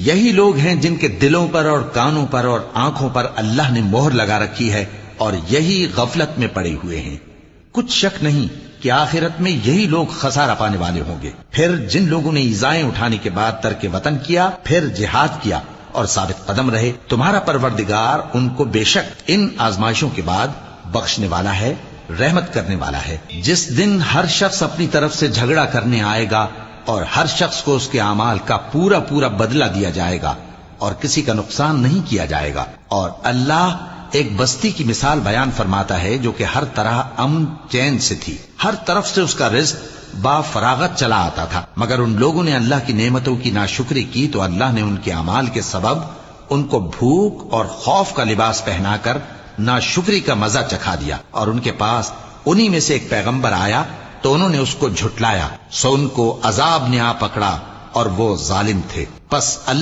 یہی لوگ ہیں جن کے دلوں پر اور کانوں پر اور آنکھوں پر اللہ نے مہر لگا رکھی ہے اور یہی غفلت میں پڑے ہوئے ہیں۔ کچھ شک نہیں کہ آخرت میں یہی لوگ خسارہ پانے والے ہوں گے۔ پھر جن لوگوں نے ایذائیں اٹھانے کے بعد ترک وطن کیا، پھر جہاد کیا اور ثابت قدم رہے، تمہارا پروردگار ان کو بے شک ان آزمائشوں کے بعد بخشنے والا ہے، رحمت کرنے والا ہے۔ جس دن ہر شخص اپنی طرف سے جھگڑا کرنے آئے گا اور ہر شخص کو اس کے اعمال کا پورا پورا بدلہ دیا جائے گا اور کسی کا نقصان نہیں کیا جائے گا۔ اور اللہ ایک بستی کی مثال بیان فرماتا ہے جو کہ ہر طرح امن چین سے تھی، ہر طرف سے اس کا رزق با فراغت چلا آتا تھا، مگر ان لوگوں نے اللہ کی نعمتوں کی ناشکری کی تو اللہ نے ان کے اعمال کے سبب ان کو بھوک اور خوف کا لباس پہنا کر ناشکری کا مزہ چکھا دیا۔ اور ان کے پاس انہی میں سے ایک پیغمبر آیا تو انہوں نے اس کو جھٹلایا، سو ان کو عذاب نے آ پکڑا اور وہ ظالم تھے۔ پس اللہ